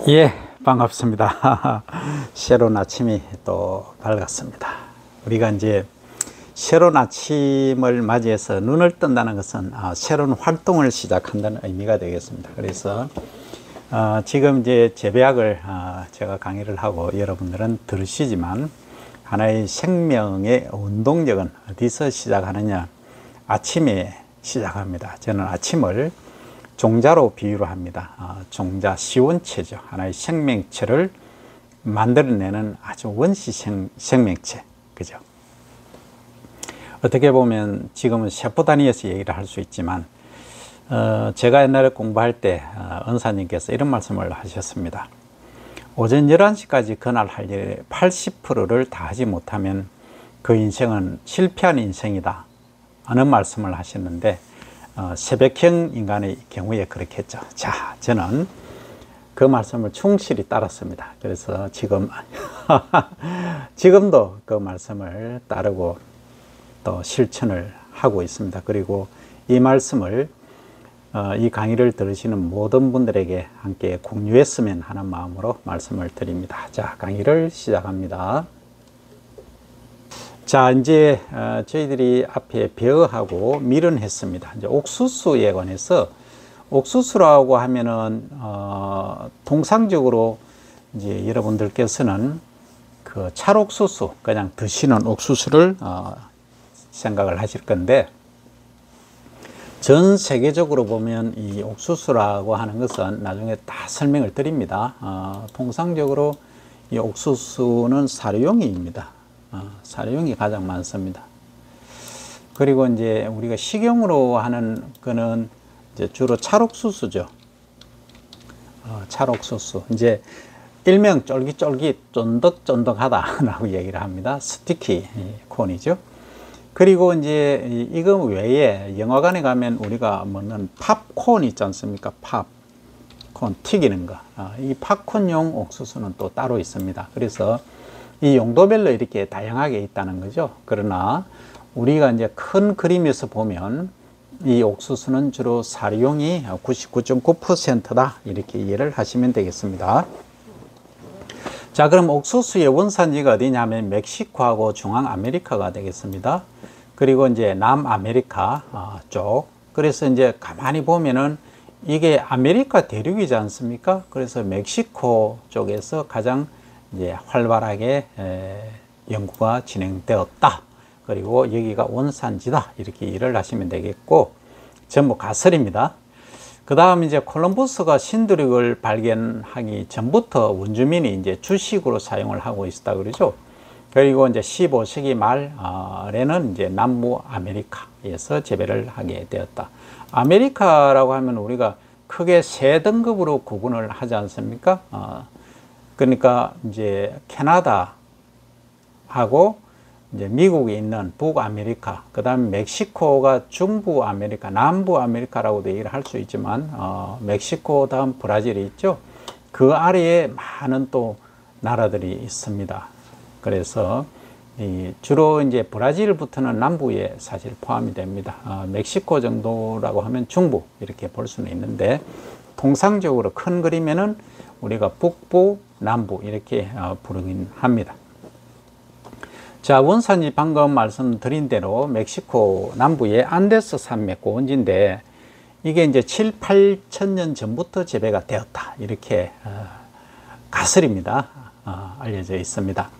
예, 반갑습니다. 새로운 아침이 또 밝았습니다. 우리가 이제 새로운 아침을 맞이해서 눈을 뜬다는 것은 새로운 활동을 시작한다는 의미가 되겠습니다. 그래서 지금 이제 재배학을 제가 강의를 하고 여러분들은 들으시지만 하나의 생명의 운동력은 어디서 시작하느냐? 아침에 시작합니다. 저는 아침을 종자로 비유를 합니다. 종자 시원체죠. 하나의 생명체를 만들어내는 아주 원시 생명체. 그죠? 어떻게 보면 지금은 세포 단위에서 얘기를 할 수 있지만, 제가 옛날에 공부할 때, 은사님께서 이런 말씀을 하셨습니다. 오전 11시까지 그날 할 일의 80%를 다 하지 못하면 그 인생은 실패한 인생이다. 하는 말씀을 하셨는데, 새벽형 인간의 경우에 그렇게 했죠. 자, 저는 그 말씀을 충실히 따랐습니다. 그래서 지금도 그 말씀을 따르고 또 실천을 하고 있습니다. 그리고 이 말씀을 이 강의를 들으시는 모든 분들에게 함께 공유했으면 하는 마음으로 말씀을 드립니다. 자, 강의를 시작합니다. 자, 이제 저희들이 앞에 벼하고 밀은 했습니다. 이제 옥수수에 관해서, 옥수수라고 하면은 통상적으로 이제 여러분들께서는 그 찰옥수수, 그냥 드시는 옥수수를 생각을 하실 건데, 전 세계적으로 보면 이 옥수수라고 하는 것은 나중에 다 설명을 드립니다. 통상적으로 이 옥수수는 사료용이입니다. 사료용이 가장 많습니다. 그리고 이제 우리가 식용으로 하는 거는 이제 주로 찰옥수수죠. 찰옥수수. 이제 일명 쫄깃쫄깃 쫀득쫀득하다라고 얘기를 합니다. 스티키 콘이죠. 그리고 이제 이거 외에 영화관에 가면 우리가 먹는 팝콘 있지 않습니까? 팝콘 튀기는 거. 이 팝콘용 옥수수는 또 따로 있습니다. 그래서 이 용도별로 이렇게 다양하게 있다는 거죠. 그러나 우리가 이제 큰 그림에서 보면 이 옥수수는 주로 사료용이 99.9%다. 이렇게 이해를 하시면 되겠습니다. 자, 그럼 옥수수의 원산지가 어디냐면 멕시코하고 중앙아메리카가 되겠습니다. 그리고 이제 남아메리카 쪽. 그래서 이제 가만히 보면은 이게 아메리카 대륙이지 않습니까? 그래서 멕시코 쪽에서 가장 이제 활발하게 연구가 진행되었다. 그리고 여기가 원산지다. 이렇게 이해를 하시면 되겠고, 전부 가설입니다. 그 다음 이제 콜럼버스가 신대륙을 발견하기 전부터 원주민이 이제 주식으로 사용을 하고 있었다 그러죠. 그리고 이제 15세기 말에는 이제 남부 아메리카에서 재배를 하게 되었다. 아메리카라고 하면 우리가 크게 세 등급으로 구분을 하지 않습니까? 그러니까 이제 캐나다하고 이제 미국에 있는 북아메리카, 그 다음에 멕시코가 중부 아메리카, 남부 아메리카라고도 얘기를 할 수 있지만, 멕시코 다음 브라질이 있죠. 그 아래에 많은 또 나라들이 있습니다. 그래서 주로 이제 브라질부터는 남부에 사실 포함이 됩니다. 멕시코 정도라고 하면 중부 이렇게 볼 수는 있는데, 통상적으로 큰 그림에는 우리가 북부, 남부 이렇게 부르긴 합니다. 자, 원산지 방금 말씀드린 대로 멕시코 남부의 안데스 산맥 고원지인데, 이게 이제 7, 8천 년 전부터 재배가 되었다. 이렇게 가설입니다. 알려져 있습니다.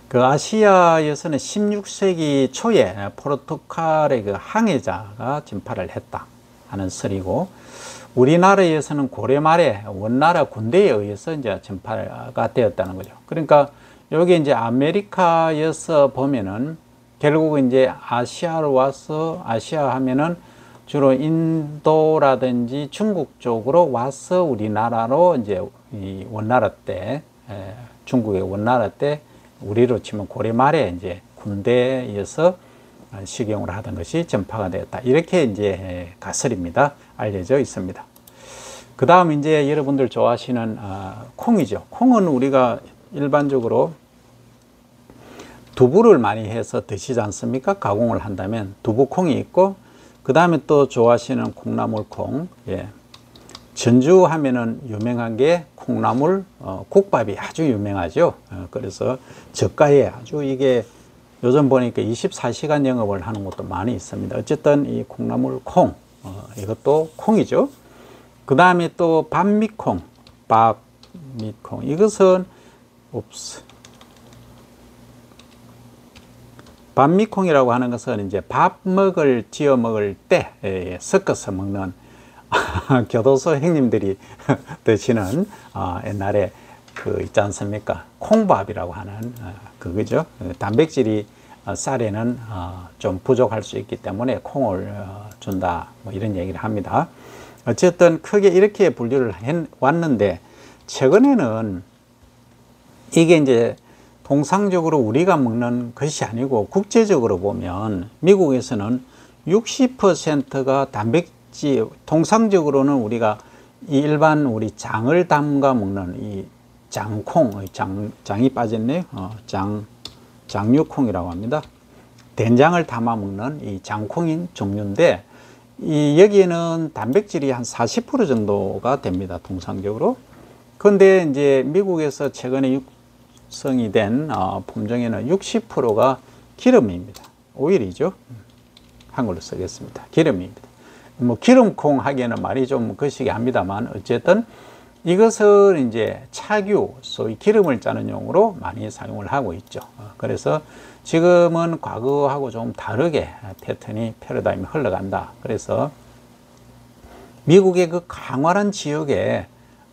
그 아시아에서는 16세기 초에 포르투갈의 그 항해자가 전파를 했다 하는 설이고, 우리나라에서는 고려 말에 원나라 군대에 의해서 이제 전파가 되었다는 거죠. 그러니까 여기 이제 아메리카에서 보면은 결국 이제 아시아로 와서, 아시아 하면은 주로 인도라든지 중국 쪽으로 와서 우리나라로 이제 이 원나라 때, 중국의 원나라 때 우리로 치면 고려 말에 이제 군대에서 식용을 하던 것이 전파가 되었다. 이렇게 이제 가설입니다. 알려져 있습니다. 그 다음 이제 여러분들 좋아하시는 콩이죠. 콩은 우리가 일반적으로 두부를 많이 해서 드시지 않습니까? 가공을 한다면 두부콩이 있고, 그 다음에 또 좋아하시는 콩나물콩, 예. 전주 하면은 유명한 게 콩나물 국밥이 아주 유명하죠. 그래서 저가에 아주 이게 요즘 보니까 24시간 영업을 하는 곳도 많이 있습니다. 어쨌든 이 콩나물 콩, 이것도 콩이죠. 그 다음에 또 밥밑콩, 밥밑콩. 이것은, 밥밑콩이라고 하는 것은 이제 밥 지어 먹을 때 섞어서 먹는 교도소 형님들이 드시는 옛날에 그 있지 않습니까? 콩밥이라고 하는 그거죠. 단백질이 쌀에는 좀 부족할 수 있기 때문에 콩을 준다, 뭐 이런 얘기를 합니다. 어쨌든 크게 이렇게 분류를 해 왔는데, 최근에는 이게 이제 통상적으로 우리가 먹는 것이 아니고 국제적으로 보면 미국에서는 60%가 단백질, 통상적으로는 우리가 이 일반 우리 장을 담가 먹는 이 장콩, 장이 빠졌네요. 장류콩이라고 합니다. 된장을 담아 먹는 이 장콩인 종류인데, 여기에는 단백질이 한 40% 정도가 됩니다, 통상적으로. 그런데 이제 미국에서 최근에 육성이 된 품종에는 60%가 기름입니다. 오일이죠. 한글로 쓰겠습니다. 기름입니다. 뭐 기름콩 하기에는 말이 좀 거시기 합니다만, 어쨌든 이것을 이제 차규, 소위 기름을 짜는 용으로 많이 사용을 하고 있죠. 그래서 지금은 과거하고 좀 다르게 패러다임이 흘러간다. 그래서 미국의 그 강활한 지역에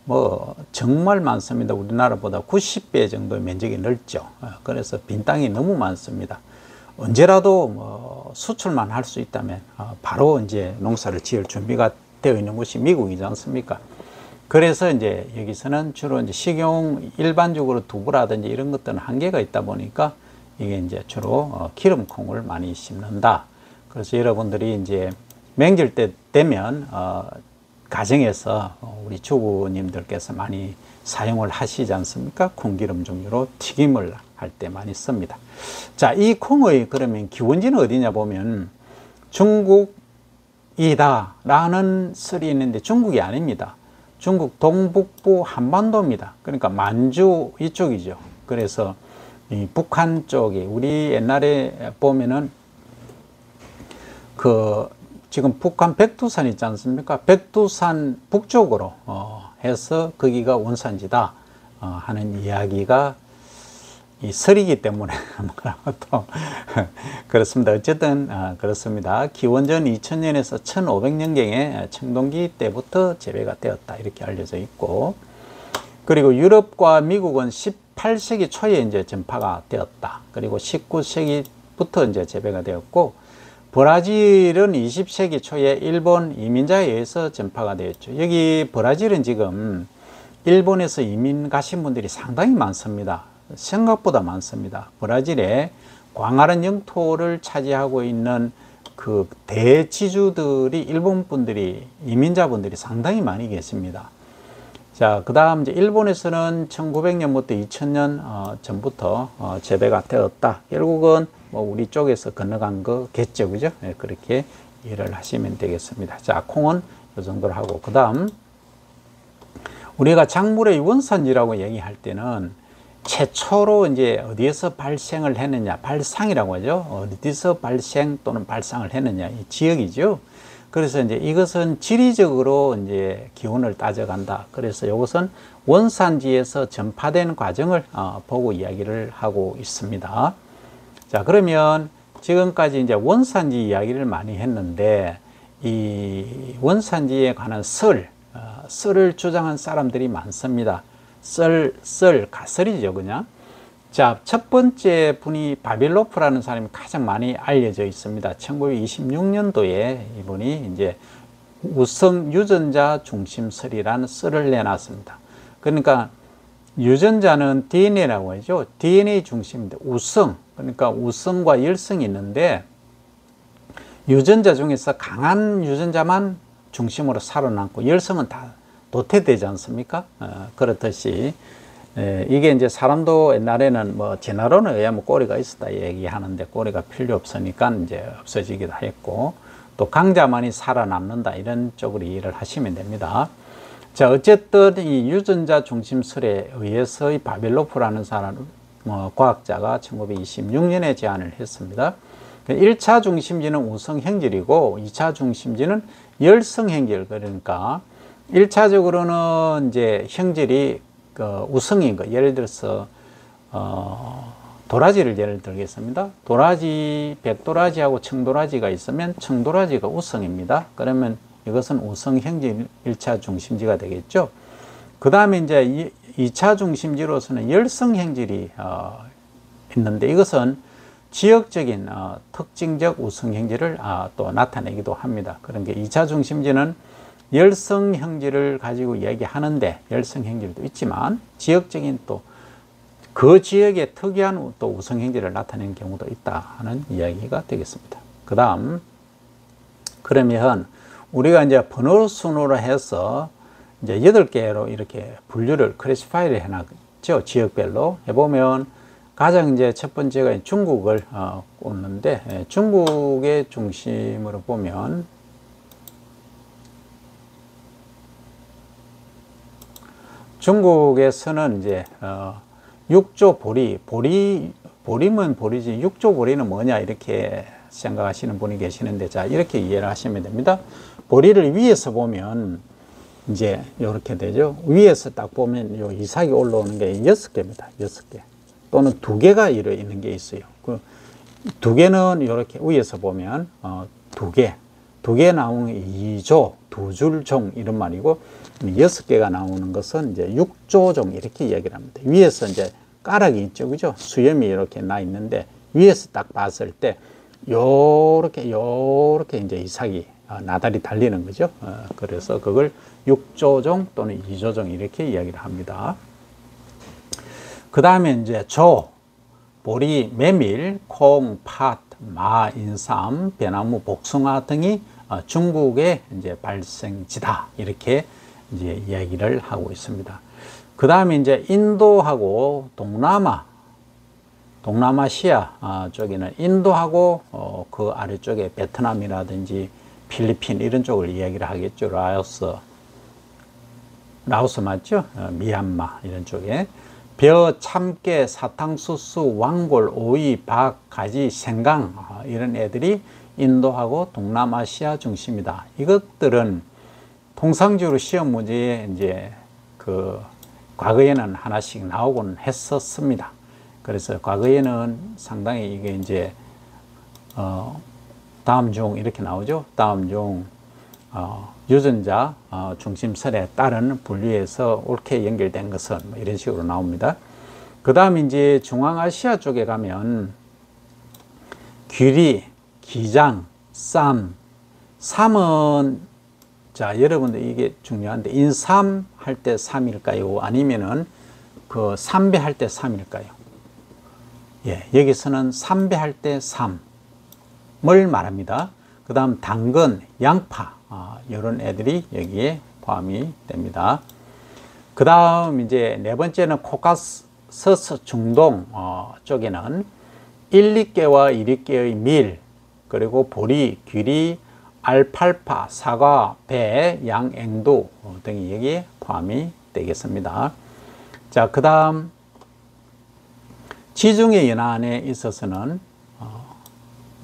뭐 정말 많습니다. 우리나라보다 90배 정도의 면적이 넓죠. 그래서 빈 땅이 너무 많습니다. 언제라도 뭐 수출만 할 수 있다면 바로 이제 농사를 지을 준비가 되어 있는 곳이 미국이지 않습니까? 그래서 이제 여기서는 주로 이제 식용 일반적으로 두부라든지 이런 것들은 한계가 있다 보니까 이게 이제 주로 기름콩을 많이 심는다. 그래서 여러분들이 이제 명절 때 되면 가정에서 우리 주부님들께서 많이 사용을 하시지 않습니까? 콩기름 종류로 튀김을 할 때 많이 씁니다. 자, 이 콩의 그러면 기원지는 어디냐 보면 중국이다 라는 설이 있는데 중국이 아닙니다. 중국 동북부 한반도입니다. 그러니까 만주 이쪽이죠. 그래서 이 북한 쪽이, 우리 옛날에 보면은 그 지금 북한 백두산 있지 않습니까? 백두산 북쪽으로 해서 거기가 원산지다 하는 이야기가 이 설이기 때문에 또 그렇습니다. 어쨌든 그렇습니다. 기원전 2000년에서 1500년경에 청동기 때부터 재배가 되었다 이렇게 알려져 있고, 그리고 유럽과 미국은 18세기 초에 이제 전파가 되었다. 그리고 19세기부터 이제 재배가 되었고, 브라질은 20세기 초에 일본 이민자에 의해서 전파가 되었죠. 여기 브라질은 지금 일본에서 이민 가신 분들이 상당히 많습니다. 생각보다 많습니다. 브라질에 광활한 영토를 차지하고 있는 그 대지주들이 일본 분들이, 이민자분들이 상당히 많이 계십니다. 자, 그 다음 이제 일본에서는 1900년부터 2000년 전부터 재배가 되었다. 결국은 뭐 우리 쪽에서 건너간 거겠죠, 그죠? 네, 그렇게 이해를 하시면 되겠습니다. 자, 콩은 이 정도로 하고, 그 다음 우리가 작물의 원산지라고 얘기할 때는 최초로 이제 어디에서 발생을 했느냐, 발상이라고 하죠. 어디서 발생 또는 발상을 했느냐, 이 지역이죠. 그래서 이제 이것은 지리적으로 이제 기원을 따져간다. 그래서 이것은 원산지에서 전파된 과정을 보고 이야기를 하고 있습니다. 자, 그러면 지금까지 이제 원산지 이야기를 많이 했는데, 이 원산지에 관한 썰을 주장한 사람들이 많습니다. 가설이죠, 그냥. 자, 첫 번째 분이 바빌로프라는 사람이 가장 많이 알려져 있습니다. 1926년도에 이분이 이제 우성 유전자 중심설이라는 썰을 내놨습니다. 그러니까 유전자는 DNA라고 하죠. DNA 중심인데 우성, 그러니까 우성과 열성이 있는데 유전자 중에서 강한 유전자만 중심으로 살아남고 열성은 다 도태되지 않습니까? 그렇듯이 이게 이제 사람도 옛날에는 뭐 진화론에 의하면 꼬리가 있었다 얘기하는데 꼬리가 필요 없으니까 이제 없어지기도 했고, 또 강자만이 살아남는다 이런 쪽으로 이해를 하시면 됩니다. 자, 어쨌든 이 유전자 중심설에 의해서 이 바벨로프라는 사람, 과학자가 1926년에 제안을 했습니다. 1차 중심지는 우성행질이고 2차 중심지는 열성행질. 그러니까 1차적으로는 이제 형질이 우성인 거. 예를 들어서 도라지를 예를 들겠습니다. 도라지, 백도라지하고 청도라지가 있으면 청도라지가 우성입니다. 그러면 이것은 우성형질 1차 중심지가 되겠죠. 그 다음에 이제 2차 중심지로서는 열성형질이 있는데 이것은 지역적인 특징적 우성형질을 또 나타내기도 합니다. 그런 게 2차 중심지는 열성형질을 가지고 얘기하는데 열성형질도 있지만 지역적인 또 그 지역의 특이한 또 우성형질을 나타내는 경우도 있다 하는 이야기가 되겠습니다. 그 다음 그러면 우리가 이제 번호 순으로 해서 이제 8개로 이렇게 분류를 클래시파이를 해놨죠. 지역별로 해보면 가장 이제 첫 번째가 중국을 꼽는데 중국의 중심으로 보면 중국에서는 이제 육조 보리면 보리지 육조 보리는 뭐냐 이렇게 생각하시는 분이 계시는데 자 이렇게 이해를 하시면 됩니다. 보리를 위에서 보면 이제 이렇게 되죠. 위에서 딱 보면 요 이삭이 올라오는 게 6개입니다. 6개 또는 2개가 이래 있는 게 있어요. 그 2개는 이렇게 위에서 보면 2개 나오는 게 2조, 2줄종 이런 말이고 6개가 나오는 것은 이제 6조종 이렇게 이야기를 합니다. 위에서 이제 가락이 있죠, 그죠? 수염이 이렇게 나 있는데 위에서 딱 봤을 때 요렇게 이제 이삭이 나달이 달리는 거죠. 그래서 그걸 6조종 또는 2조종 이렇게 이야기를 합니다. 그 다음에 이제 조, 보리, 메밀, 콩, 팥, 마, 인삼, 배나무, 복숭아 등이 중국의 이제 발생지다 이렇게 이제 이야기를 하고 있습니다. 그 다음에 이제 인도하고 동남아시아 쪽에는 인도하고 그 아래쪽에 베트남이라든지 필리핀 이런 쪽을 이야기를 하겠죠. 라오스 맞죠? 미얀마 이런 쪽에 벼, 참깨, 사탕수수, 왕골, 오이, 박, 가지, 생강 이런 애들이 인도하고 동남아시아 중심이다. 이것들은 통상적으로 시험 문제에 이제 과거에는 하나씩 나오곤 했었습니다. 그래서 과거에는 상당히 이게 이제 다음 중 이렇게 나오죠. 다음 중 유전자 중심설에 따른 분류에서 옳게 연결된 것은 뭐 이런 식으로 나옵니다. 그 다음 이제 중앙아시아 쪽에 가면 귀리, 기장, 쌈은 자 여러분들 이게 중요한데 인삼 할 때 3일까요? 아니면은 그 삼배 할 때 3일까요? 예, 여기서는 삼배 할 때 3을 말합니다. 그 다음 당근, 양파 이런 애들이 여기에 포함이 됩니다. 그 다음 이제 네 번째는 코카서스 중동 쪽에는 1, 2개와 1, 2개의 밀, 그리고 보리, 귀리, 알팔파, 사과, 배, 양, 앵두 등이 여기에 포함이 되겠습니다. 자, 그 다음 지중해 연안에 있어서는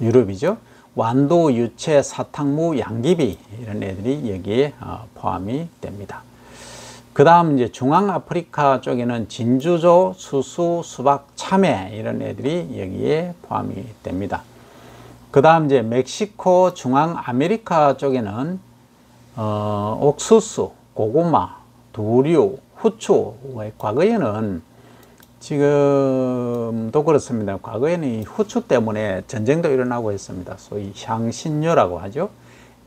유럽이죠. 완도, 유채, 사탕무, 양귀비 이런 애들이 여기에 포함이 됩니다. 그 다음 이제 중앙아프리카 쪽에는 진주조, 수수, 수박, 참외 이런 애들이 여기에 포함이 됩니다. 그 다음 이제 멕시코, 중앙아메리카 쪽에는 옥수수, 고구마, 두류, 후추. 과거에는 지금도 그렇습니다. 과거에는 이 후추 때문에 전쟁도 일어나고 했습니다. 소위 향신료라고 하죠.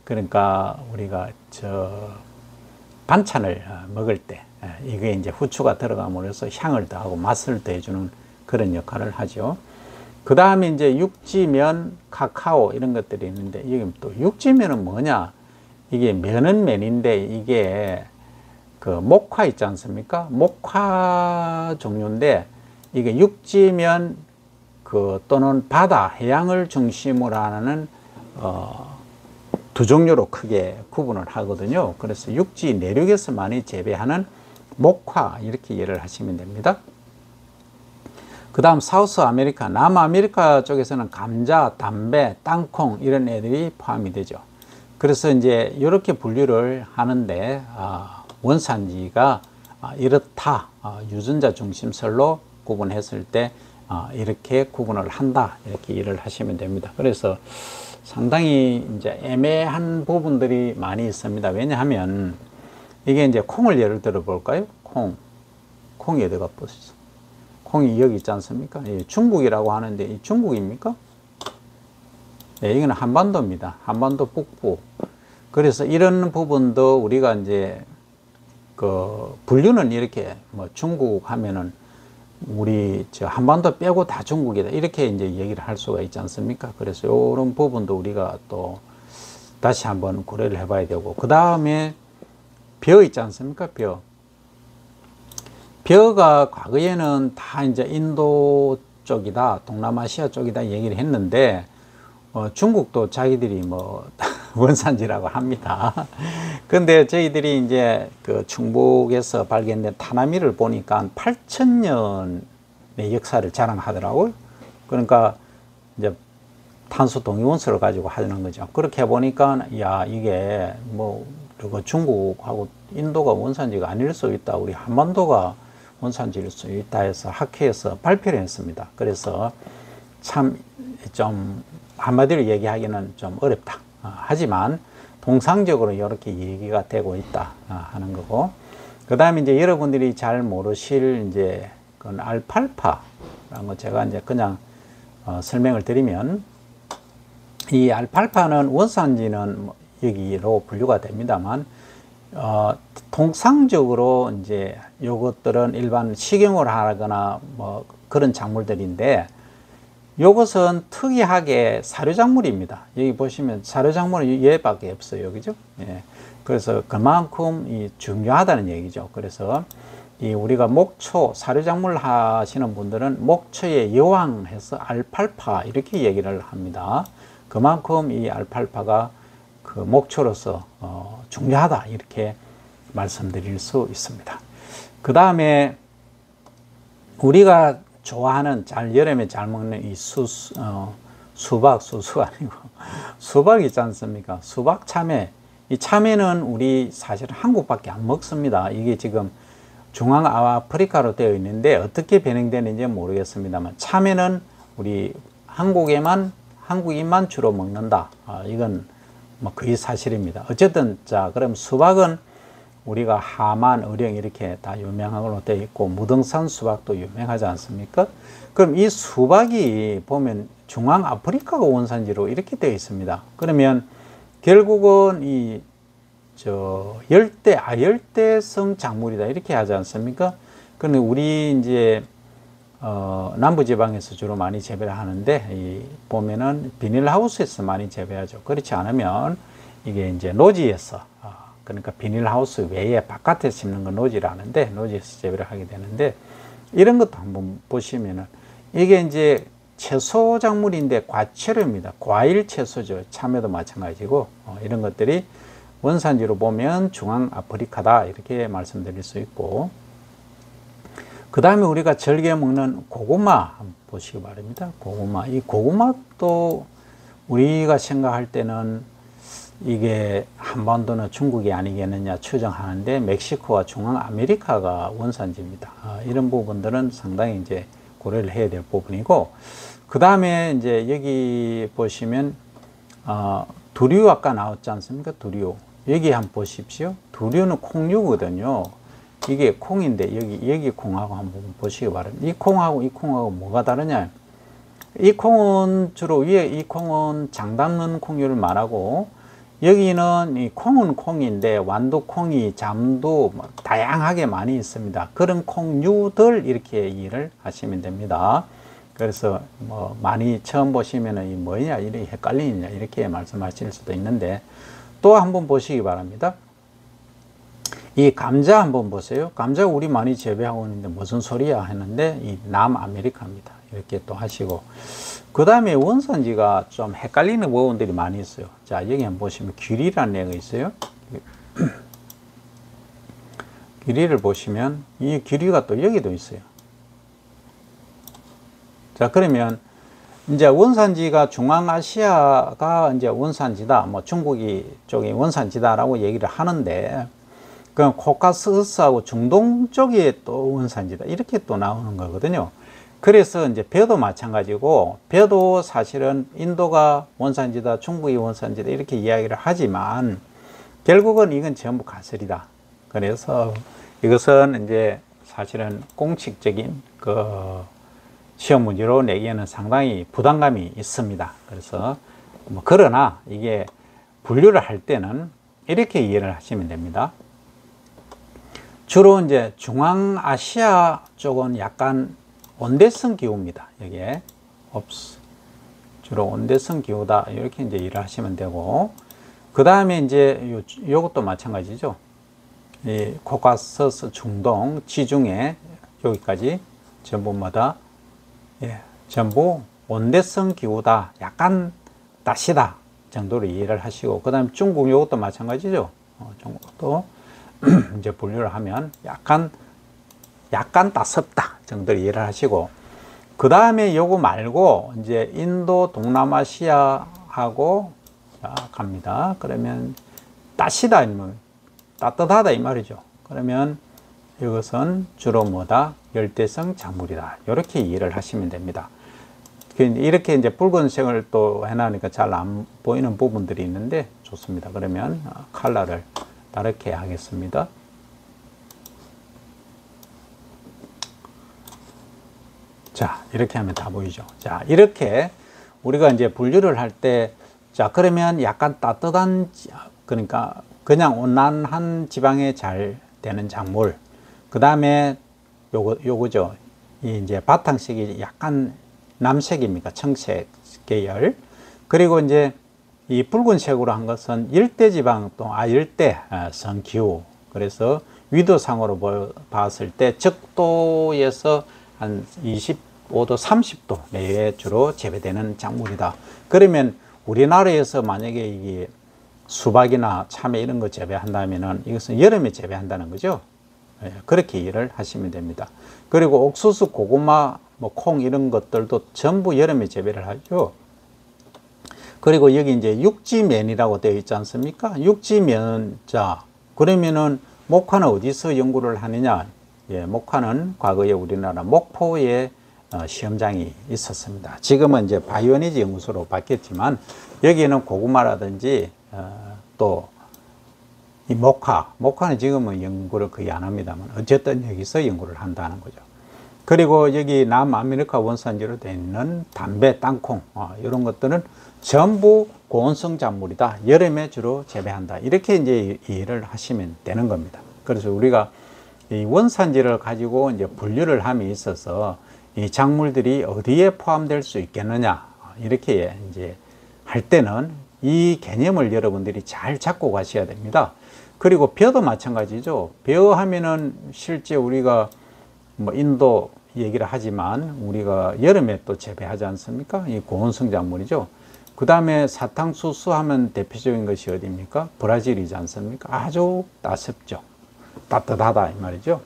그러니까 우리가 반찬을 먹을 때 이게 이제 후추가 들어감으로써 향을 더하고 맛을 더해주는 그런 역할을 하죠. 그 다음에 이제 육지면, 카카오 이런 것들이 있는데 이게 또 육지면은 뭐냐? 이게 면은 면인데 이게 그 목화 있지 않습니까? 목화 종류인데 이게 육지면 또는 바다, 해양을 중심으로 하는 두 종류로 크게 구분을 하거든요. 그래서 육지 내륙에서 많이 재배하는 목화 이렇게 이해를 하시면 됩니다. 그 다음 사우스 아메리카, 남아메리카 쪽에서는 감자, 담배, 땅콩 이런 애들이 포함이 되죠. 그래서 이제 이렇게 분류를 하는데 원산지가 이렇다, 유전자 중심설로 구분했을 때 이렇게 구분을 한다, 이렇게 이해를 하시면 됩니다. 그래서 상당히 이제 애매한 부분들이 많이 있습니다. 왜냐하면 이게 이제 콩을 예를 들어 볼까요? 콩이 어디가 보시죠? 콩이 여기 있지 않습니까? 중국이라고 하는데 이 중국입니까? 네, 이거는 한반도입니다. 한반도 북부. 그래서 이런 부분도 우리가 이제 그 분류는 이렇게 뭐 중국 하면은 우리 저 한반도 빼고 다 중국이다 이렇게 이제 얘기를 할 수가 있지 않습니까? 그래서 이런 부분도 우리가 또 다시 한번 고려를 해봐야 되고, 그 다음에 벼 있지 않습니까? 벼가 과거에는 다 이제 인도 쪽이다, 동남아시아 쪽이다 얘기를 했는데 중국도 자기들이 뭐 원산지라고 합니다. 근데 저희들이 이제 그 충북에서 발견된 타나미를 보니까 8,000년의 역사를 자랑하더라고요. 그러니까 이제 탄소 동위원소를 가지고 하는 거죠. 그렇게 보니까 야, 이게 뭐 중국하고 인도가 원산지가 아닐 수 있다, 우리 한반도가 원산지일 수 있다 해서 학회에서 발표를 했습니다. 그래서 참 좀 한마디로 얘기하기는 좀 어렵다. 하지만 통상적으로 이렇게 얘기가 되고 있다 하는 거고, 그 다음에 이제 여러분들이 잘 모르실 이제 그건 알팔파라는 거 제가 이제 그냥 설명을 드리면, 이 알팔파는 원산지는 여기로 분류가 됩니다만 통상적으로 이제 요것들은 일반 식용을 하거나 뭐 그런 작물들인데, 요것은 특이하게 사료작물입니다. 여기 보시면 사료작물은 얘밖에 없어요. 그죠? 예. 그래서 그만큼 이 중요하다는 얘기죠. 그래서 이 우리가 목초, 사료작물 하시는 분들은 목초의 여왕 해서 알팔파 이렇게 얘기를 합니다. 그만큼 이 알팔파가 그 목초로서 중요하다 이렇게 말씀드릴 수 있습니다. 그 다음에 우리가 좋아하는 여름에 잘 먹는 이 수박 아니고 수박 있지 않습니까? 수박 참외. 이 참외는 우리 사실 한국밖에 안 먹습니다. 이게 지금 중앙 아프리카로 되어 있는데 어떻게 변형되는지 모르겠습니다만 참외는 우리 한국인만 주로 먹는다. 이건 뭐 거의 사실입니다. 어쨌든 자, 그럼 수박은 우리가 하만, 어령 이렇게 다 유명한 걸로 되어 있고 무등산 수박도 유명하지 않습니까? 그럼 이 수박이 보면 중앙 아프리카가 원산지로 이렇게 되어 있습니다. 그러면 결국은 이 아열대성 작물이다 이렇게 하지 않습니까? 그런데 우리 이제 남부지방에서 주로 많이 재배를 하는데 보면은 비닐하우스에서 많이 재배하죠. 그렇지 않으면 이게 이제 노지에서 그러니까 비닐하우스 외에 바깥에 심는 건 노지라는데 노지에서 재배를 하게 되는데, 이런 것도 한번 보시면은 이게 이제 채소 작물인데 과채류입니다. 과일 채소죠. 참외도 마찬가지고 이런 것들이 원산지로 보면 중앙 아프리카다 이렇게 말씀드릴 수 있고, 그 다음에 우리가 즐겨 먹는 고구마 한번 보시기 바랍니다. 고구마. 이 고구마도 우리가 생각할 때는 이게 한반도는 중국이 아니겠느냐 추정하는데 멕시코와 중앙 아메리카가 원산지입니다. 이런 부분들은 상당히 이제 고려를 해야 될 부분이고, 그 다음에 이제 여기 보시면 두류 아까 나왔지 않습니까? 두류. 여기 한번 보십시오. 두류는 콩류거든요. 이게 콩인데 여기 콩하고 한번 보시기 바랍니다. 이 콩하고 뭐가 다르냐? 이 콩은 주로 위에 이 콩은 장 닦는 콩류를 말하고, 여기는 이 콩은 콩인데 완두콩이 잠도 다양하게 많이 있습니다. 그런 콩류들 이렇게 이해를 하시면 됩니다. 그래서 뭐 많이 처음 보시면은 이 뭐냐 이렇게 헷갈리냐 이렇게 말씀하실 수도 있는데, 또 한번 보시기 바랍니다. 이 감자 한번 보세요. 감자 우리 많이 재배하고 있는데 무슨 소리야 했는데 이 남아메리카입니다. 이렇게 또 하시고, 그 다음에 원산지가 좀 헷갈리는 부분들이 많이 있어요. 자, 여기 한번 보시면 귀리라는 애가 있어요. 귀리를 보시면 이 귀리가 또 여기도 있어요. 자, 그러면 이제 원산지가 중앙아시아가 이제 원산지다, 뭐 중국이 쪽이 원산지다라고 얘기를 하는데, 그럼 코카서스하고 중동 쪽이 또 원산지다 이렇게 또 나오는 거거든요. 그래서 이제 벼도 마찬가지고, 벼도 사실은 인도가 원산지다, 중국이 원산지다 이렇게 이야기를 하지만 결국은 이건 전부 가설이다. 그래서 이것은 이제 사실은 공식적인 그 시험 문제로 내기에는 상당히 부담감이 있습니다. 그래서 뭐 그러나 이게 분류를 할 때는 이렇게 이해를 하시면 됩니다. 주로 이제 중앙아시아 쪽은 약간 온대성 기후입니다. 여기에 주로 온대성 기후다 이렇게 이제 이해를 하시면 되고, 그 다음에 이제 요것도 마찬가지죠. 이 코카서스, 중동, 지중해 여기까지 전부 뭐다? 예, 전부 온대성 기후다, 약간 따시다 정도로 이해를 하시고, 그 다음에 중국 요것도 마찬가지죠. 중국도 이제 분류를 하면 약간 따숩다 정도로 이해를 하시고, 그 다음에 요거 말고 이제 인도, 동남아시아하고 자, 갑니다. 그러면 따시다 아니면 따뜻하다 이 말이죠. 그러면 이것은 주로 뭐다? 열대성 작물이다. 이렇게 이해를 하시면 됩니다. 이렇게 이제 붉은색을 또 해놓으니까 잘 안 보이는 부분들이 있는데 좋습니다. 그러면 컬러를 다르게 하겠습니다. 자, 이렇게 하면 다 보이죠. 자, 이렇게 우리가 이제 분류를 할 때, 자, 그러면 약간 따뜻한, 그러니까 그냥 온난한 지방에 잘 되는 작물, 그 다음에 요거죠. 이 이제 바탕색이 약간 남색입니까? 청색 계열. 그리고 이제 이 붉은색으로 한 것은 일대지방 또 열대성 기후. 그래서 위도상으로 봤을 때 적도에서 한 25도, 30도 내외에 주로 재배되는 작물이다. 그러면 우리나라에서 만약에 이게 수박이나 참외 이런 거 재배한다면은 이것은 여름에 재배한다는 거죠. 그렇게 이해를 하시면 됩니다. 그리고 옥수수, 고구마, 뭐 콩 이런 것들도 전부 여름에 재배를 하죠. 그리고 여기 이제 육지면이라고 되어 있지 않습니까? 육지면, 자, 그러면은 목화는 어디서 연구를 하느냐? 예, 목화는 과거에 우리나라 목포에 시험장이 있었습니다. 지금은 이제 바이오니즈 연구소로 바뀌었지만 여기는 고구마라든지 또 이 목화는 지금은 연구를 거의 안 합니다만 어쨌든 여기서 연구를 한다는 거죠. 그리고 여기 남아메리카 원산지로 되어 있는 담배, 땅콩 이런 것들은 전부 고온성 작물이다. 여름에 주로 재배한다. 이렇게 이제 이해를 하시면 되는 겁니다. 그래서 우리가 이 원산지를 가지고 이제 분류를 함에 있어서 이 작물들이 어디에 포함될 수 있겠느냐 이렇게 이제 할 때는 이 개념을 여러분들이 잘 잡고 가셔야 됩니다. 그리고 벼도 마찬가지죠. 벼 하면은 실제 우리가 뭐 인도 얘기를 하지만 우리가 여름에 또 재배하지 않습니까? 이 고온성 작물이죠. 그 다음에 사탕수수 하면 대표적인 것이 어디입니까? 브라질이지 않습니까? 아주 따숩죠. 따뜻하다 이 말이죠.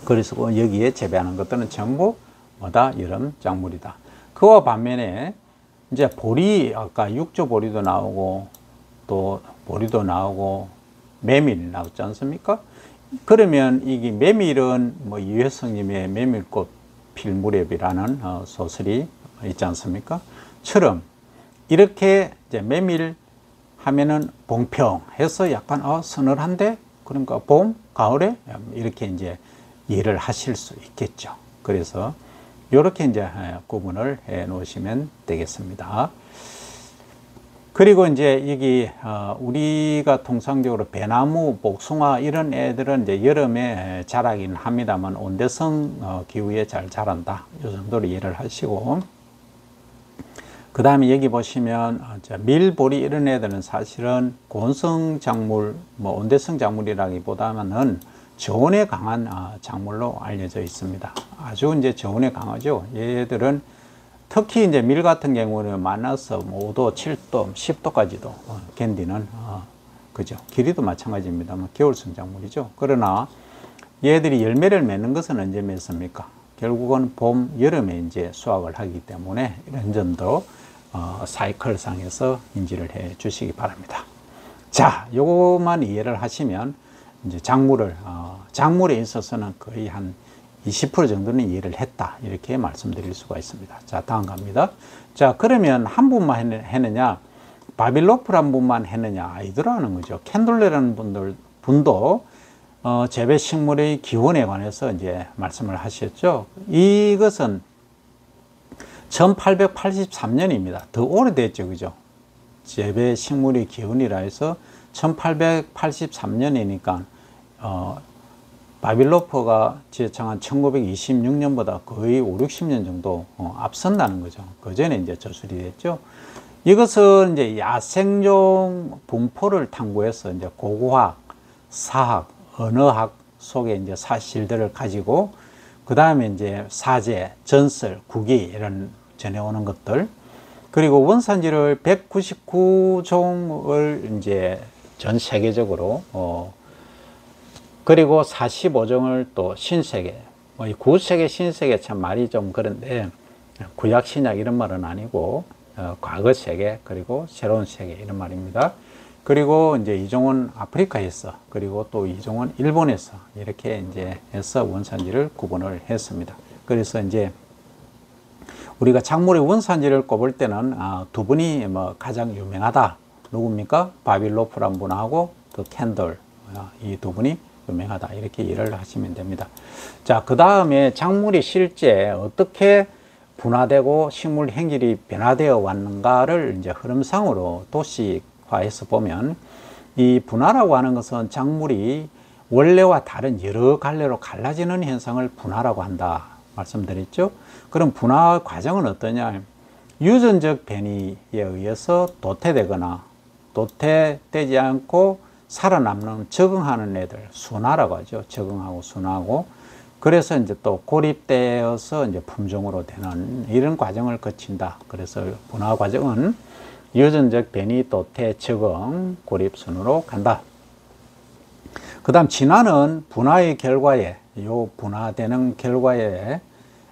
그래서 여기에 재배하는 것들은 전부 뭐다? 여름 작물이다. 그와 반면에 이제 보리, 아까 육조 보리도 나오고 또 보리도 나오고 메밀 나왔지 않습니까? 그러면 이게 메밀은 뭐 이회성님의 메밀꽃 필 무렵이라는 소설이 있지 않습니까? 처럼 이렇게 이제 메밀 하면은 봉평해서 약간 서늘한데 그러니까 봄, 가을에 이렇게 이제 이해를 하실 수 있겠죠. 그래서 이렇게 이제 구분을 해 놓으시면 되겠습니다. 그리고 이제 여기 우리가 통상적으로 배나무, 복숭아 이런 애들은 이제 여름에 자라긴 합니다만 온대성 기후에 잘 자란다. 이 정도로 이해를 하시고, 그 그 다음에 여기 보시면 밀보리 이런 애들은 사실은 고온성 작물, 뭐 온대성 작물이라기보다는 저온에 강한 작물로 알려져 있습니다. 아주 이제 저온에 강하죠. 얘들은 특히 이제 밀 같은 경우는 마이너스 5도, 7도, 10도까지도 견디는 그죠. 길이도 마찬가지입니다만 겨울성 작물이죠. 그러나 얘들이 열매를 맺는 것은 언제 맺습니까? 결국은 봄, 여름에 이제 수확을 하기 때문에 이런 점도 사이클상에서 인지를 해 주시기 바랍니다. 자, 요것만 이해를 하시면 이제 작물에 있어서는 거의 한 20% 정도는 이해를 했다. 이렇게 말씀드릴 수가 있습니다. 자, 다음 갑니다. 자, 그러면 한 분만 했느냐? 바빌로프란 분만 했느냐? 아니더라는 거죠. 캔돌레라는 분도 재배 식물의 기원에 관해서 이제 말씀을 하셨죠. 이것은 1883년입니다. 더 오래됐죠. 그죠? 재배 식물의 기원이라 해서 1883년이니까 바빌로프가 제창한 1926년보다 거의 5, 60년 정도 앞선다는 거죠. 그 전에 이제 저술이 됐죠. 이것은 이제 야생종 분포를 탐구해서 이제 고고학, 사학, 언어학 속에 이제 사실들을 가지고 그 다음에 이제 사제, 전설, 국이 이런 전해오는 것들, 그리고 원산지를 199종을 이제 전 세계적으로 그리고 45종을 또 신세계, 이 구세계 신세계 참 말이 좀 그런데 구약 신약 이런 말은 아니고 과거 세계 그리고 새로운 세계 이런 말입니다. 그리고 이제 이종은 아프리카에서, 그리고 또 이종은 일본에서 이렇게 이제 해서 원산지를 구분을 했습니다. 그래서 이제 우리가 작물의 원산지를 꼽을 때는 두 분이 뭐 가장 유명하다. 누굽니까? 바빌로프란 분하고 또 캔돌, 이 두 분이 유명하다. 이렇게 이해를 하시면 됩니다. 자, 그 다음에 작물이 실제 어떻게 분화되고 식물 행질이 변화되어 왔는가를 이제 흐름상으로 도식화해서 보면, 이 분화라고 하는 것은 작물이 원래와 다른 여러 갈래로 갈라지는 현상을 분화라고 한다 말씀드렸죠. 그럼 분화 과정은 어떠냐? 유전적 변이에 의해서 도태되거나 도태되지 않고 살아남는, 적응하는 애들, 순화라고 하죠. 적응하고 순화하고, 그래서 이제 또 고립되어서 이제 품종으로 되는 이런 과정을 거친다. 그래서 분화 과정은 유전적 변이, 도태, 적응, 고립 순으로 간다. 그 다음 진화는 분화의 결과에, 요 분화되는 결과에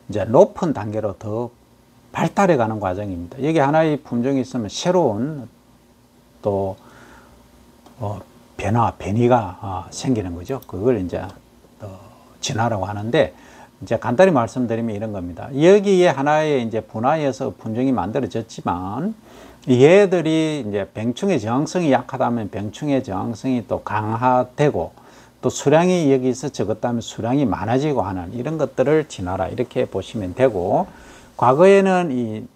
이제 높은 단계로 더 발달해 가는 과정입니다. 여기 하나의 품종이 있으면 새로운 또 변이가 생기는 거죠. 그걸 이제 진화라고 하는데, 이제 간단히 말씀드리면 이런 겁니다. 여기에 하나의 이제 분화에서 품종이 만들어졌지만, 얘들이 이제 병충해 저항성이 약하다면 병충해 저항성이 또 강화되고, 또 수량이 여기서 적었다면 수량이 많아지고 하는 이런 것들을 진화라 이렇게 보시면 되고, 과거에는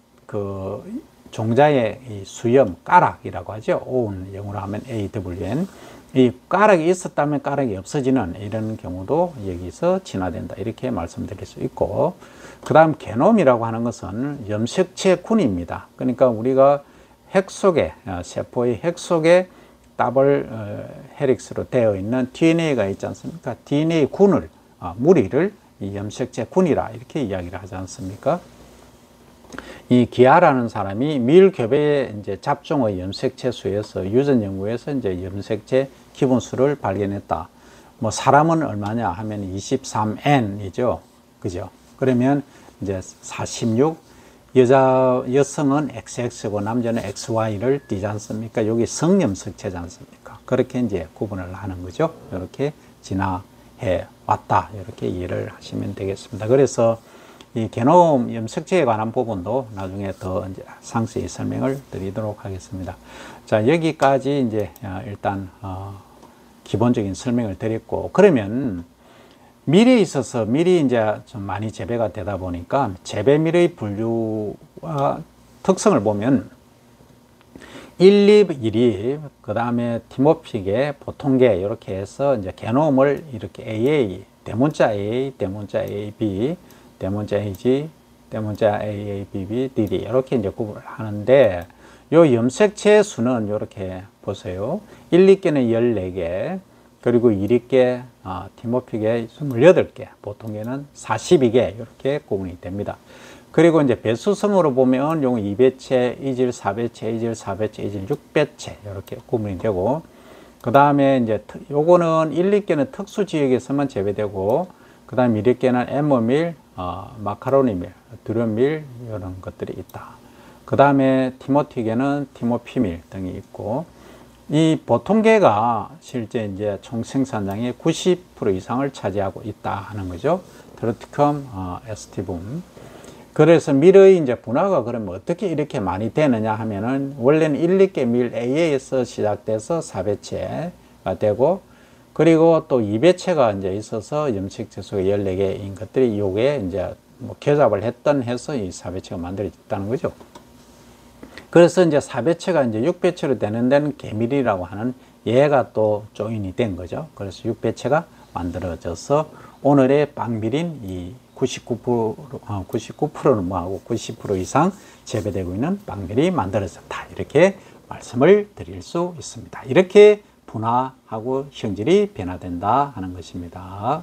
종자의 이 수염, 까락이라고 하죠. 오운, 영어로 하면 AWN. 이 까락이 있었다면 까락이 없어지는 이런 경우도 여기서 진화된다. 이렇게 말씀드릴 수 있고, 그 다음 게놈이라고 하는 것은 염색체 군입니다. 그러니까 우리가 핵 속에, 세포의 핵 속에 더블 헬릭스로 되어 있는 DNA가 있지 않습니까? DNA 군을, 무리를 이 염색체 군이라 이렇게 이야기를 하지 않습니까? 이 기아라는 사람이 밀교배의 이제 잡종의 염색체 수에서 유전 연구에서 이제 염색체 기본수를 발견했다. 뭐 사람은 얼마냐 하면 23N이죠. 그죠? 그러면 이제 46, 여성은 XX고 남자는 XY를 띠지 않습니까? 여기 성염색체지 않습니까? 그렇게 이제 구분을 하는 거죠. 이렇게 진화해 왔다. 이렇게 이해를 하시면 되겠습니다. 그래서 이 게놈 염색체에 관한 부분도 나중에 더 이제 상세히 설명을 드리도록 하겠습니다. 자, 여기까지 이제 일단 기본적인 설명을 드렸고, 그러면 밀에 있어서 밀이 이제 좀 많이 재배가 되다 보니까 재배밀의 분류와 특성을 보면 1립, 2립, 그 다음에 티모픽에 보통계 이렇게 해서 이제 게놈을 이렇게 AA, 대문자 A, 대문자 AB, 대문자 AG, 대문자 A, A, B, B, D, D 이렇게 이제 구분을 하는데 요 염색체 수는 이렇게 보세요. 1, 2개는 14개, 그리고 1위계, 티모픽에 28개, 보통에는 42개 이렇게 구분이 됩니다. 그리고 이제 배수성으로 보면 요 2배체, 이질 4배체, 이질 4배체, 이질 6배체 이렇게 구분이 되고, 그 다음에 이제 요거는 1, 2개는 특수 지역에서만 재배되고, 그 다음 1위계는 에머밀, 마카로니밀, 드럼밀 이런 것들이 있다. 그 다음에 티모틱에는 티모피밀 등이 있고, 이 보통계가 실제 이제 총 생산량의 90% 이상을 차지하고 있다 하는 거죠. 트로티컴 에스티붐. 그래서 밀의 이제 분화가 그러면 어떻게 이렇게 많이 되느냐 하면은 원래는 1, 2개 밀 A에서 시작돼서 4배체가 되고, 그리고 또 2배체가 이제 있어서 염색체수가 14개인 것들이 요게 이제 뭐 결합을 했던 해서 이 4배체가 만들어졌다는 거죠. 그래서 이제 4배체가 이제 6배체로 되는 데는 계밀이라고 하는 얘가 또 조인이 된 거죠. 그래서 6배체가 만들어져서 오늘의 빵밀인 이 99%는 뭐하고 90% 이상 재배되고 있는 빵밀이 만들어졌다. 이렇게 말씀을 드릴 수 있습니다. 이렇게 분화하고 형질이 변화된다 하는 것입니다.